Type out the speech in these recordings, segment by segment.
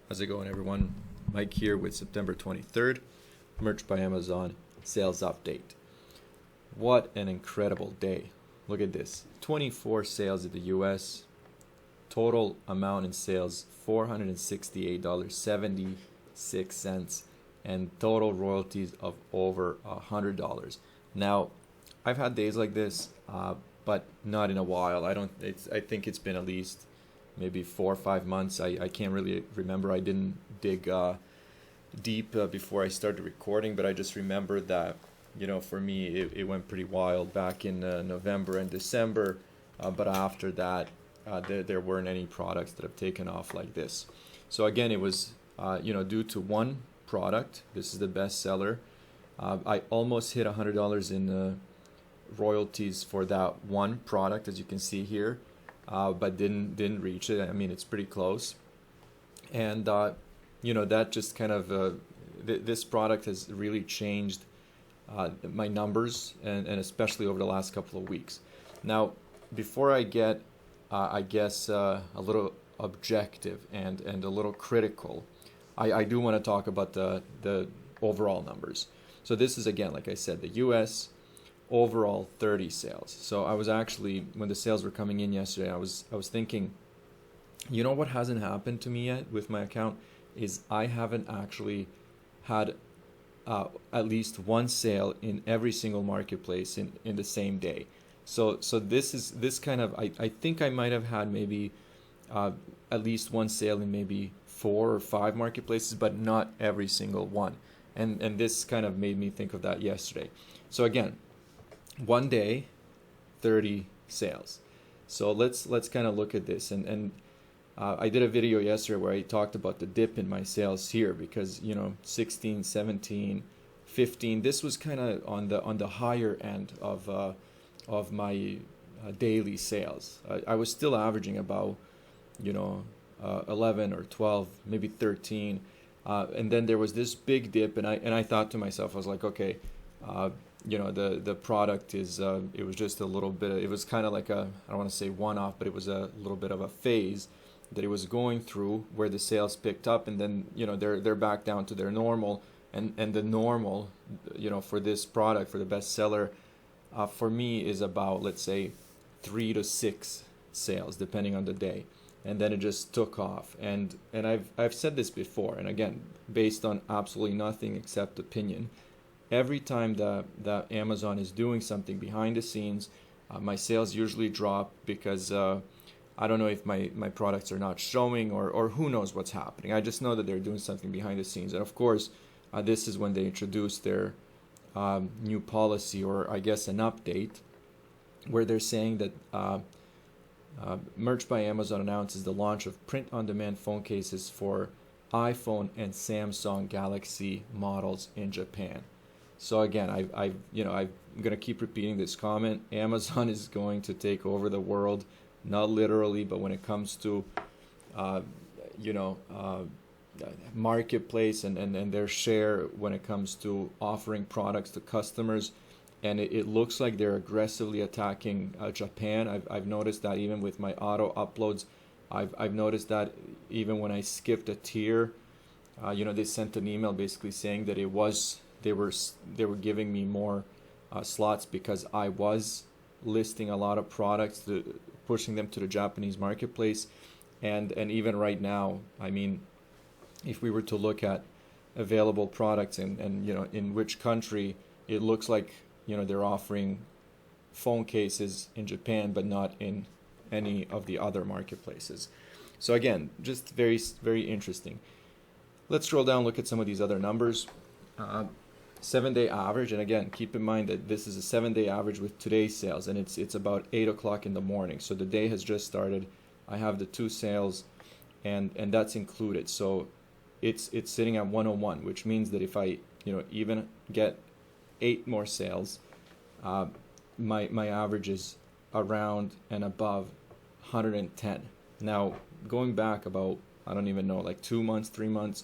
How's it going, everyone? Mike here with September 23rd, Merch by Amazon sales update. What an incredible day. Look at this. 24 sales in the US. Total amount in sales $468.76, and total royalties of over $100. Now, I've had days like this, but not in a while. I think it's been at least maybe 4 or 5 months. I can't really remember. I didn't dig deep before I started recording, but I just remember that, for me, it went pretty wild back in November and December. But after that, there weren't any products that have taken off like this. So again, it was, due to one product. This is the best seller. I almost hit $100 in royalties for that one product, as you can see here. But didn't reach it. I mean, it's pretty close, and that just kind of this product has really changed my numbers, and especially over the last couple of weeks. Now, before I get, a little objective and a little critical, I do want to talk about the overall numbers. So this is, again, like I said, the U.S. overall 30 sales. So I was actually, when the sales were coming in yesterday, I was thinking, what hasn't happened to me yet with my account is I haven't actually had at least one sale in every single marketplace in the same day. So this kind of, I think I might have had maybe at least one sale in maybe 4 or 5 marketplaces, but not every single one. And this kind of made me think of that yesterday. So again, one day, 30 sales. So let's kind of look at this. And I did a video yesterday where I talked about the dip in my sales here because 16, 17, 15. This was kind of on the higher end of my daily sales. I was still averaging about 11 or 12, maybe 13. And then there was this big dip, and I thought to myself, I was like, okay. The product is it was just a little bit, it was kind of like I don't want to say one-off, but it was a little bit of a phase that it was going through where the sales picked up, and then they're back down to their normal, and the normal for this product, for the bestseller, for me is about, let's say, 3 to 6 sales depending on the day, and then it just took off. And I've said this before, and again, based on absolutely nothing except opinion. Every time that Amazon is doing something behind the scenes, my sales usually drop because I don't know if my products are not showing or who knows what's happening. I just know that they're doing something behind the scenes. And of course, this is when they introduce their new policy, or I guess an update, where they're saying that Merch by Amazon announces the launch of print-on-demand phone cases for iPhone and Samsung Galaxy models in Japan. So again, I'm gonna keep repeating this comment. Amazon is going to take over the world, not literally, but when it comes to, marketplace and their share when it comes to offering products to customers, and it looks like they're aggressively attacking Japan. I've noticed that even with my auto uploads. I've noticed that even when I skipped a tier, they sent an email basically saying that they were giving me more slots because I was listing a lot of products, pushing them to the Japanese marketplace, and even right now, I mean, if we were to look at available products and in which country, it looks like they're offering phone cases in Japan, but not in any of the other marketplaces. So again, just very, very interesting. Let's scroll down, look at some of these other numbers. 7-day average, and again, keep in mind that this is a 7-day average with today's sales, and it's about 8 o'clock in the morning. So the day has just started. I have the 2 sales, and that's included. So it's sitting at 101, which means that if I even get 8 more sales, my average is around and above 110. Now, going back about, I don't even know, like 2 months, 3 months,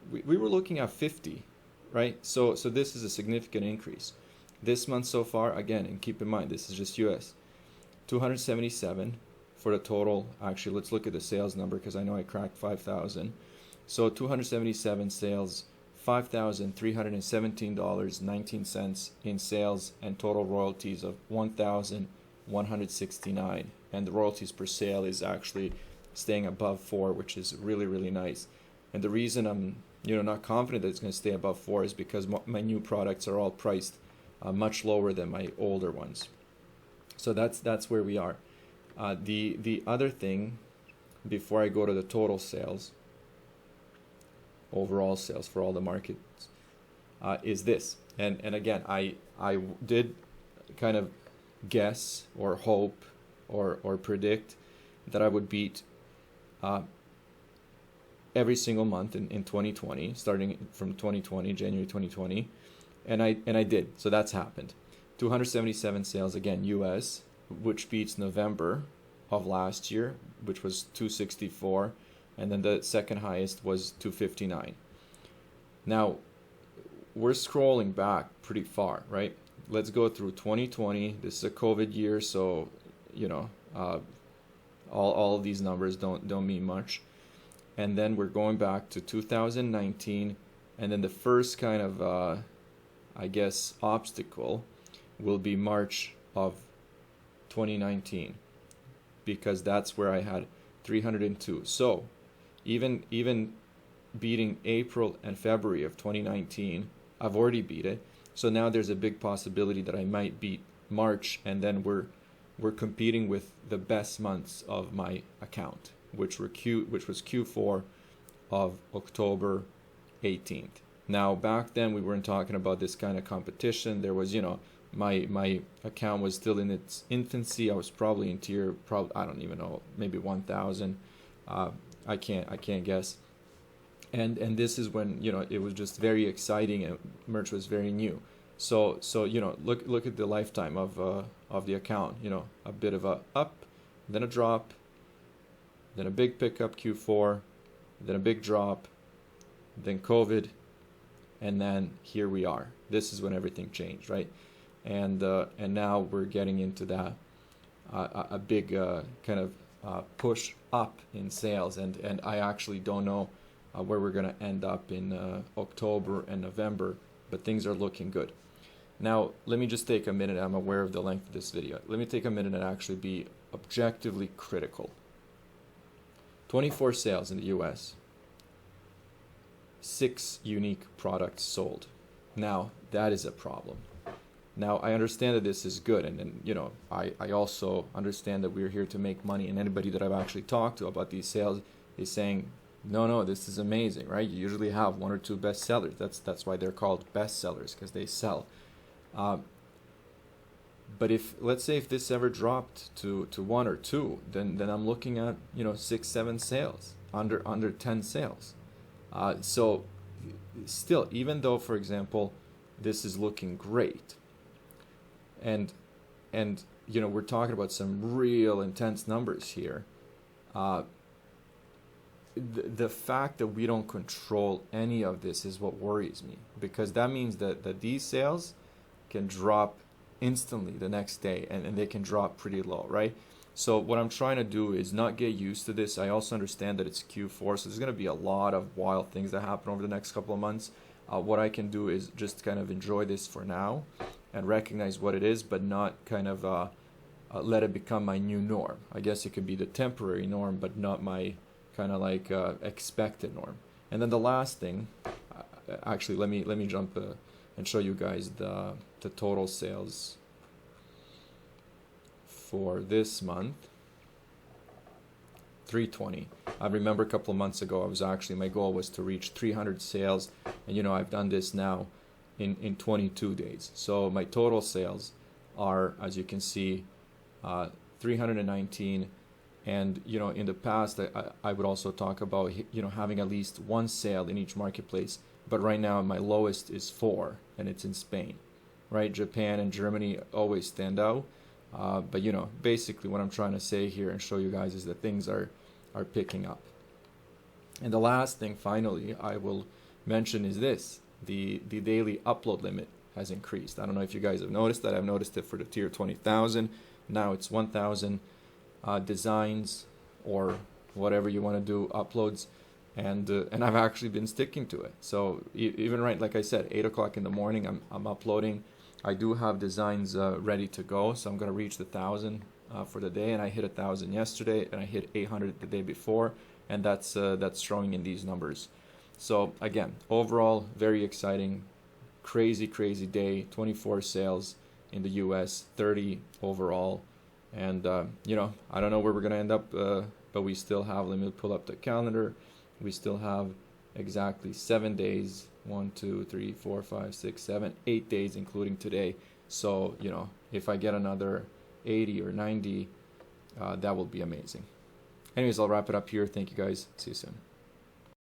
we were looking at 50. Right, so this is a significant increase. This month so far, again, and keep in mind this is just US, 277 for the total. Actually, let's look at the sales number because I know I cracked 5,000. So 277 sales, $5,317.19 in sales, and total royalties of 1,169. And the royalties per sale is actually staying above 4, which is really, really nice. And the reason I'm not confident that it's going to stay above 4 is because my new products are all priced much lower than my older ones. So that's where we are. The other thing, before I go to the total sales, overall sales for all the markets, is this. And again, I did kind of guess or hope or predict that I would beat every single month in 2020, starting from 2020, January 2020, and I did. So that's happened. 277 sales, again, US, which beats November of last year, which was 264, and then the second highest was 259. Now, we're scrolling back pretty far, right? Let's go through 2020. This is a COVID year, so all of these numbers don't mean much. And then we're going back to 2019, and then the first kind of obstacle will be March of 2019, because that's where I had 302. So even beating April and February of 2019, I've already beat it. So now there's a big possibility that I might beat March, and then we're competing with the best months of my account, which was Q4 of October 18th. Now back then we weren't talking about this kind of competition. There was, my account was still in its infancy. I was probably in tier, I don't even know, maybe 1,000. I can't guess. And this is when it was just very exciting and merch was very new. So look at the lifetime of the account. A bit of a up, then a drop, then a big pickup Q4, then a big drop, then COVID, and then here we are. This is when everything changed, right? And now we're getting into that a big kind of push up in sales, and I actually don't know where we're going to end up in October and November, but things are looking good. Now, let me just take a minute. I'm aware of the length of this video. Let me take a minute and actually be objectively critical. 24 sales in the US, 6 unique products sold. Now, that is a problem. Now, I understand that this is good, and I also understand that we're here to make money, and anybody that I've actually talked to about these sales is saying, no, this is amazing, right? You usually have 1 or 2 best sellers. That's why they're called best sellers, because they sell. But let's say if this ever dropped to 1 or 2, then I'm looking at 6, 7 sales, under 10 sales. So still, even though, for example, this is looking great, and we're talking about some real intense numbers here, the fact that we don't control any of this is what worries me, because that means that these sales can drop instantly the next day, and they can drop pretty low, right? So what I'm trying to do is not get used to this. I also understand that it's Q4, so there's going to be a lot of wild things that happen over the next couple of months. What I can do is just kind of enjoy this for now and recognize what it is, but not kind of let it become my new norm. I guess it could be the temporary norm, but not my kind of like expected norm. And then the last thing, actually, let me jump and show you guys the total sales for this month. 320. I remember a couple of months ago, my goal was to reach 300 sales, and I've done this now in 22 days. So my total sales are, as you can see, 319. And in the past, I would also talk about having at least 1 sale in each marketplace. But right now, my lowest is 4, and it's in Spain, right? Japan and Germany always stand out. But basically, what I'm trying to say here and show you guys is that things are picking up. And the last thing, finally, I will mention is this: the daily upload limit has increased. I don't know if you guys have noticed that. I've noticed it for the tier 20,000. Now it's 1,000. Designs or whatever you want to do, uploads, and I've actually been sticking to it. So even right, like I said, 8 o'clock in the morning, I'm uploading. I do have designs ready to go, so I'm gonna reach the 1,000 for the day, and I hit 1,000 yesterday, and I hit 800 the day before, and that's showing in these numbers. So again, overall, very exciting, crazy day. 24 sales in the U.S., 30 overall, and I don't know where we're gonna end up, but we still have. Let me pull up the calendar. We still have exactly 7 days. 1, 2, 3, 4, 5, 6, 7, 8 days, including today. So if I get another 80 or 90, that will be amazing. Anyways, I'll wrap it up here. Thank you guys. See you soon.